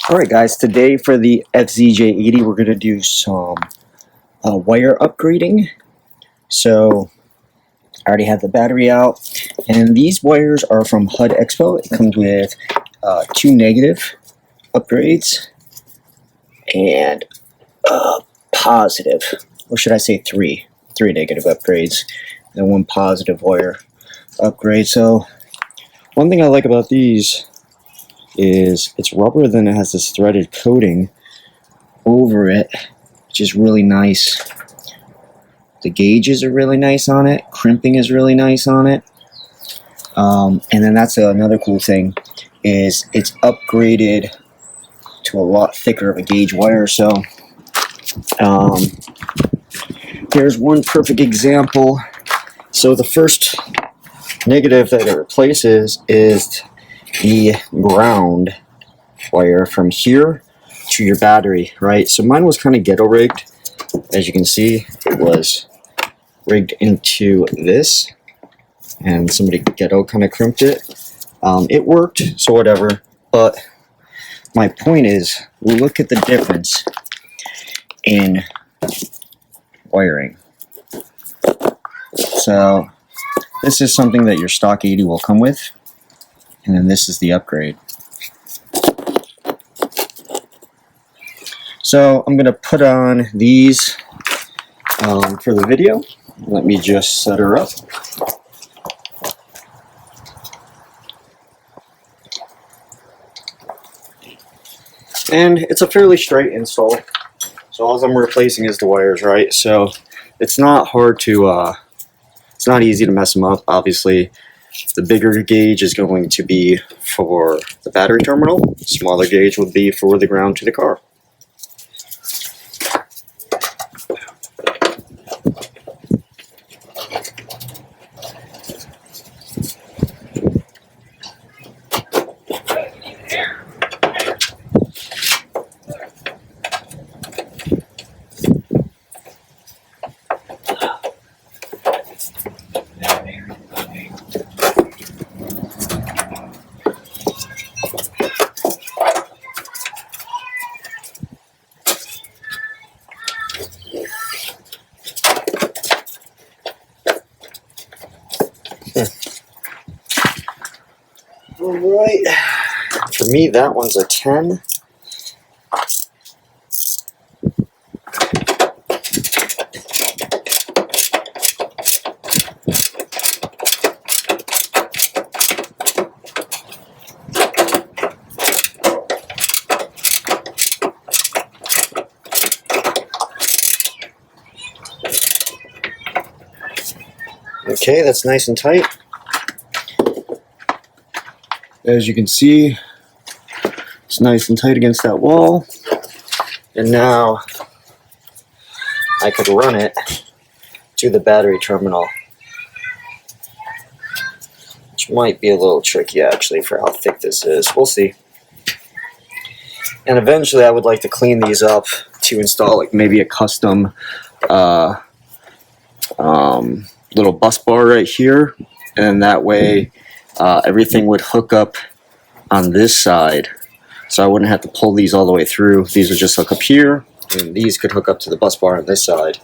Alright guys, today for the FZJ80 we're going to do some wire upgrading. So I already have the battery out, and these wires are from HUD Expo. It comes with 2 negative upgrades and positive, or should I say 3 negative upgrades and 1 positive wire upgrade. So one thing I like about these is it's rubber, then it has this threaded coating over it, which is really nice. The gauges are really nice on it, crimping is really nice on it, and then that's another cool thing, is it's upgraded to a lot thicker of a gauge wire. So here's one perfect example. So the first negative that it replaces is the ground wire from here to your battery, right? So mine was kind of ghetto rigged. As you can see, it was rigged into this, and somebody ghetto kind of crimped it. It worked, so whatever. But my point is, look at the difference in wiring. So this is something that your stock 80 will come with, and then this is the upgrade. So I'm going to put on these for the video. Let me just set her up. And it's a fairly straight install. So all I'm replacing is the wires, right? So it's not hard to, it's not easy to mess them up. Obviously, the bigger gauge is going to be for the battery terminal. The smaller gauge would be for the ground to the car. Alright, for me that one's a 10. Okay, that's nice and tight. As you can see, it's nice and tight against that wall. And now I could run it to the battery terminal, which might be a little tricky actually for how thick this is. We'll see. And eventually I would like to clean these up to install like maybe a custom little bus bar right here, and that way everything would hook up on this side, so I wouldn't have to pull these all the way through. These would just hook up here, and these could hook up to the bus bar on this side.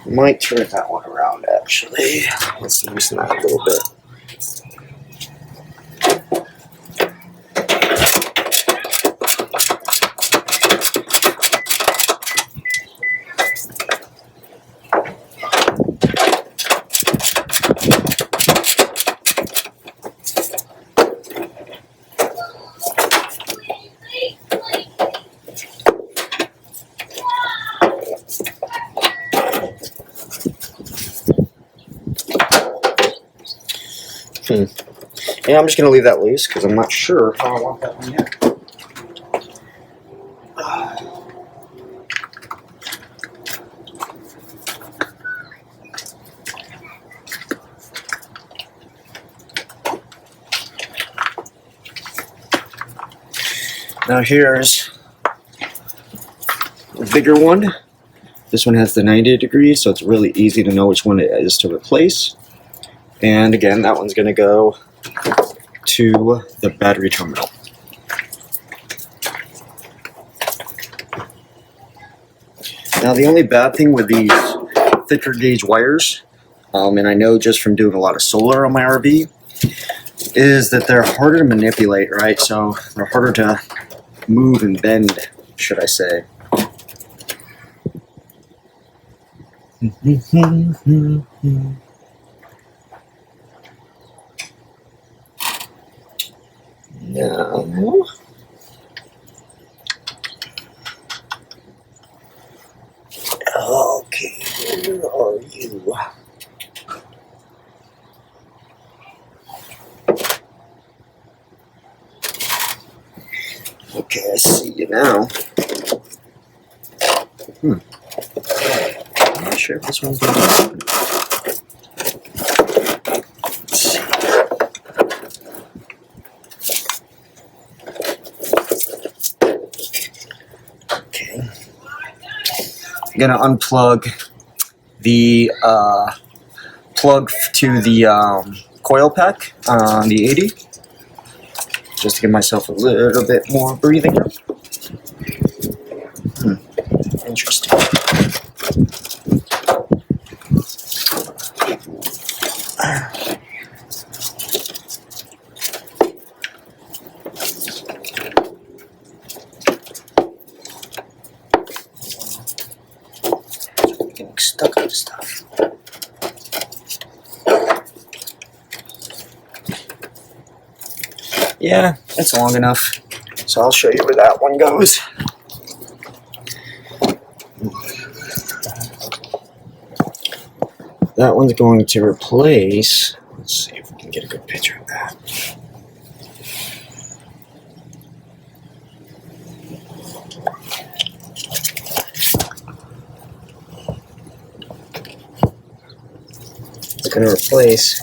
Might turn that one around actually. Let's loosen that a little bit. Yeah, I'm just going to leave that loose because I'm not sure how I want that one yet. Now here's the bigger one. This one has the 90 degrees, so it's really easy to know which one it is to replace. And again, that one's going to go to the battery terminal. Now, the only bad thing with these thicker gauge wires, and I know just from doing a lot of solar on my RV, is that they're harder to manipulate, right? So they're harder to move and bend, should I say. Now, okay, where are you? Okay, I see you now. I'm not sure if this one's going to open. Let's see. Okay. I'm going to unplug the plug to the coil pack on the 80. Just to give myself a little bit more breathing room. Interesting. Getting stuck on stuff. Yeah, it's long enough. So I'll show you where that one goes. That one's going to replace, let's see if we can get a good picture of that. It's going to replace,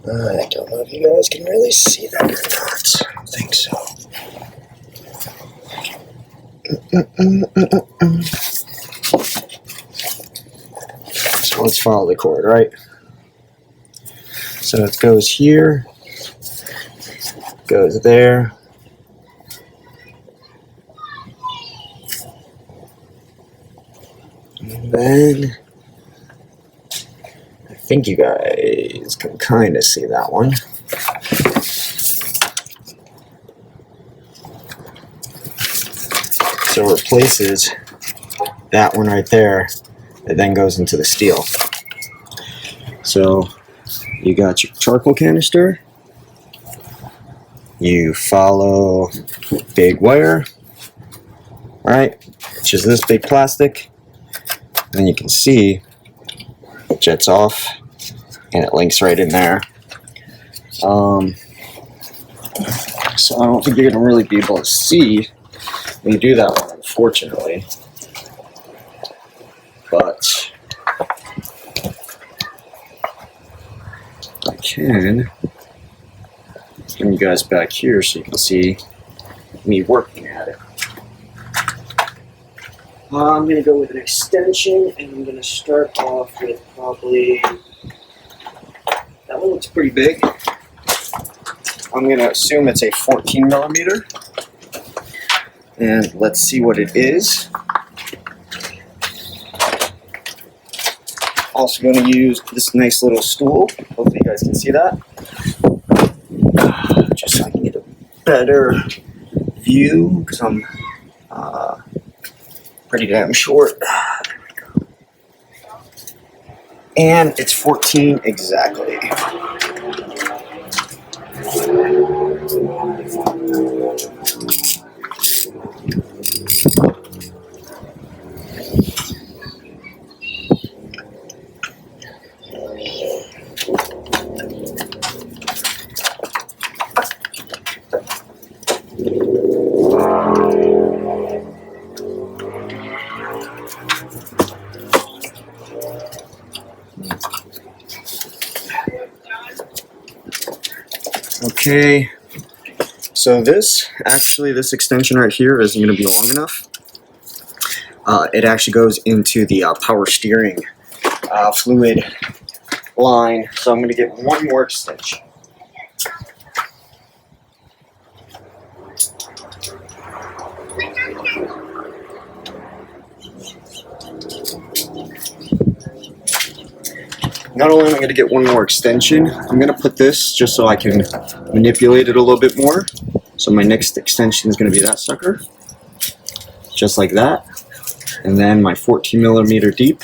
I don't know if you guys can really see that or not. I don't think so. So let's follow the cord, right? So it goes here, goes there, and then I think you guys can kind of see that one. So it replaces that one right there. It then goes into the steel. So you got your charcoal canister. You follow big wire, right? Which is this big plastic. Then you can see it jets off and it links right in there. So I don't think you're gonna really be able to see when you do that one, unfortunately. But I can bring you guys back here so you can see me working at it. I'm going to go with an extension, and I'm going to start off with probably, that one looks pretty big. I'm going to assume it's a 14 millimeter. And let's see what it is. Also going to use this nice little stool. Hopefully you guys can see that. Just so I can get a better view, because I'm pretty damn short. There we go. And it's 14 exactly. Okay, So this extension right here isn't going to be long enough. It actually goes into the power steering fluid line, so I'm going to get one more extension. Not only am I going to get one more extension, I'm going to put this just so I can manipulate it a little bit more. So my next extension is going to be that sucker, just like that. And then my 14 millimeter deep.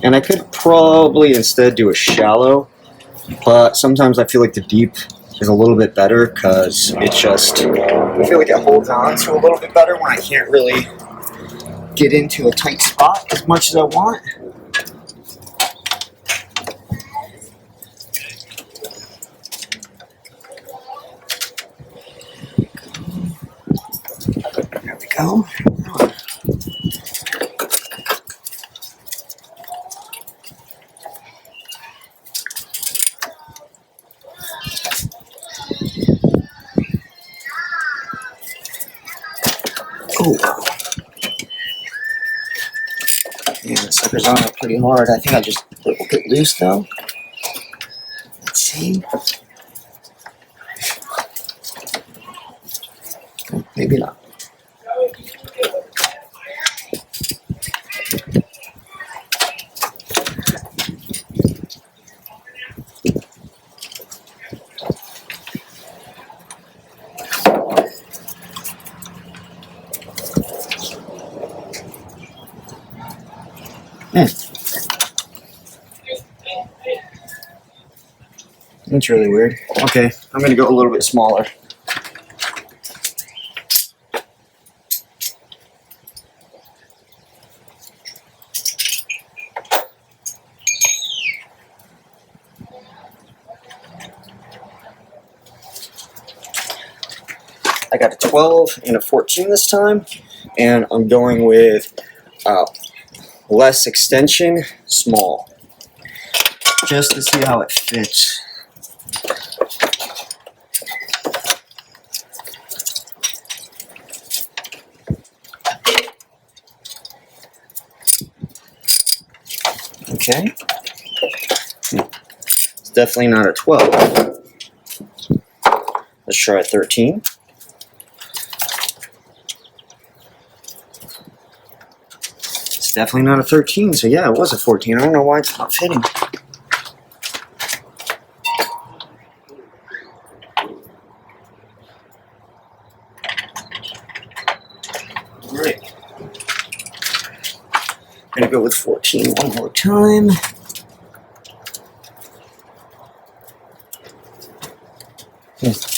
And I could probably instead do a shallow, but sometimes I feel like the deep is a little bit better because it just, I feel like it holds on to a little bit better when I can't really get into a tight spot as much as I want. There we go. Oh, yeah, the sucker's on it pretty hard. I think I just broke it loose though. Let's see. Oh, maybe not. That's really weird. Okay, I'm gonna go a little bit smaller. I got a 12 and a 14 this time, and I'm going with less extension, small, just to see how it fits. Okay, it's definitely not a 12. Let's try a 13. It's definitely not a 13, so yeah, it was a 14. I don't know why it's not fitting. Alright. I'm gonna go with 14 one more time.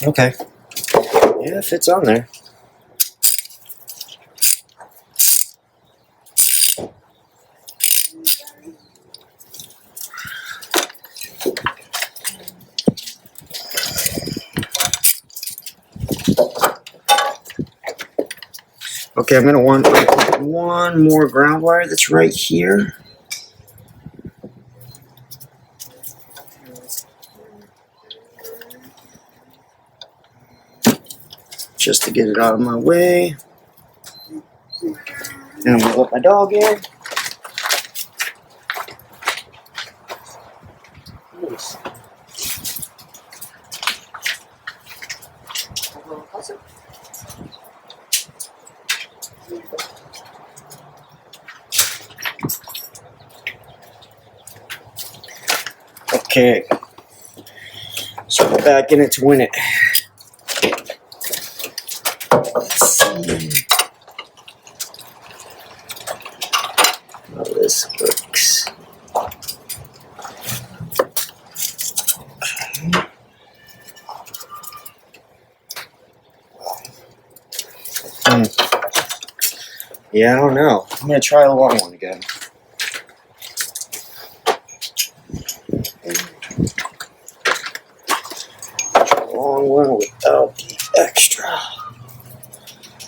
Okay. Yeah, it fits on there. Okay, I'm gonna want one more ground wire that's right here. Just to get it out of my way. And I'm gonna let my dog in. Okay, so we're back in it to win it. Let's see how this works. Yeah, I don't know. I'm gonna try a long one again. Long one without the extra.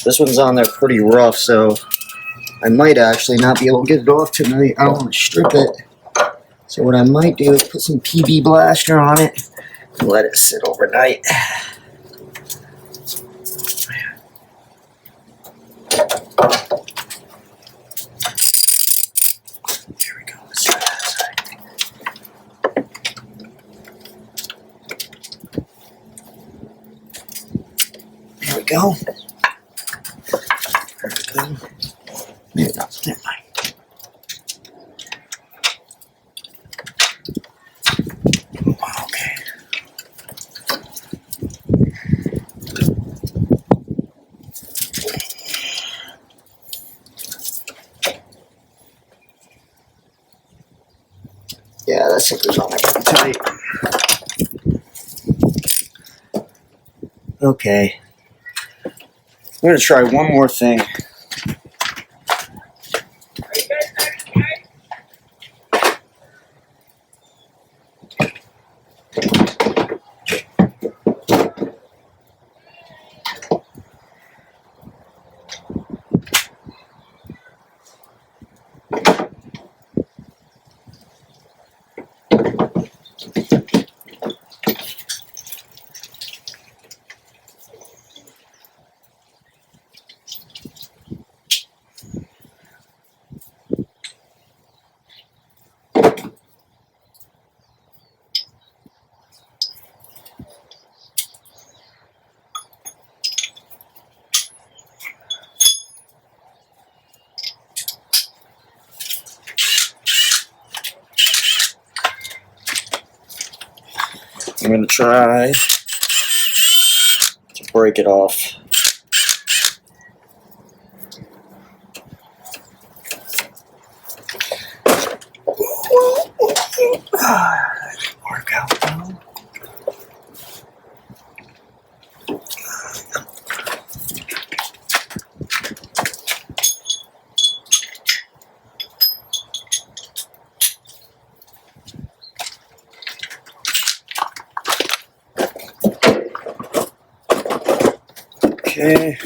This one's on there pretty rough, so I might actually not be able to get it off tonight. I don't want to strip it. So what I might do is put some PB Blaster on it and let it sit overnight. Here we go. Let's try that side. There we go. There we go. Maybe not. Never mind. Okay. Yeah, that sucker's on there pretty tight. Okay. I'm going to try one more thing. I'm going to try to break it off. Work out though. Okay.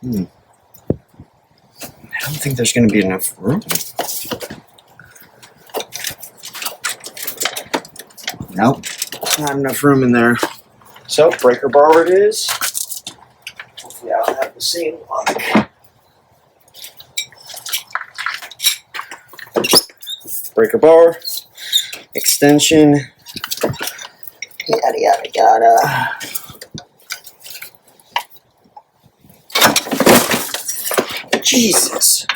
I don't think there's going to be enough room. Nope, not enough room in there. So, breaker bar it is. Hopefully I'll have the same luck. Breaker bar, extension, yada yada yada. Jesus.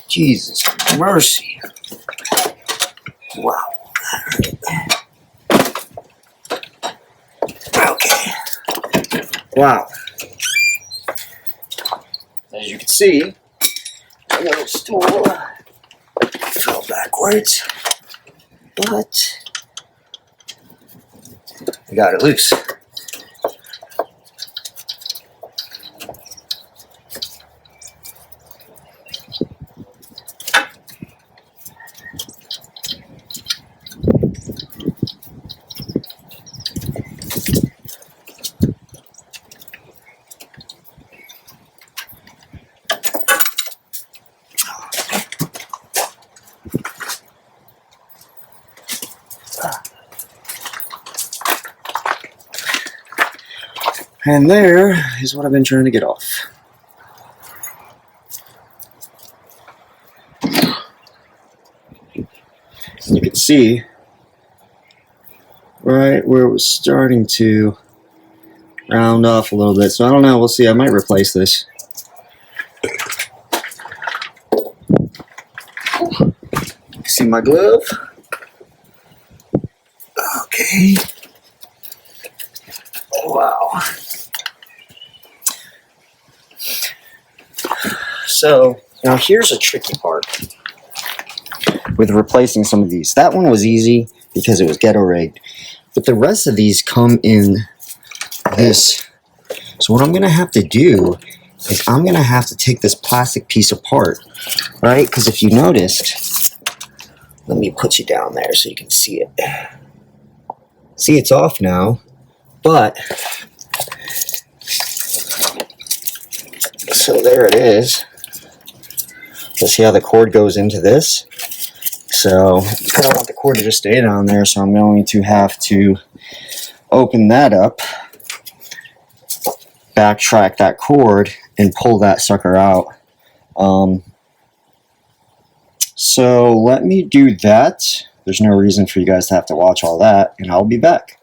Jesus mercy. Wow. Okay. Wow. As you can see, the little stool fell backwards, but I got it loose. And there is what I've been trying to get off. You can see right where it was starting to round off a little bit. So I don't know, we'll see. I might replace this. See my glove? Okay. Wow. So now here's a tricky part with replacing some of these. That one was easy because it was ghetto rigged, but the rest of these come in this. So what I'm gonna have to do is I'm gonna have to take this plastic piece apart, right? Because if you noticed, let me put you down there so you can see it. See, it's off now, but So there it is. So see how the cord goes into this? So I don't want the cord to just stay down there, so I'm going to have to open that up, backtrack that cord, and pull that sucker out. So let me do that. There's no reason for you guys to have to watch all that, and I'll be back.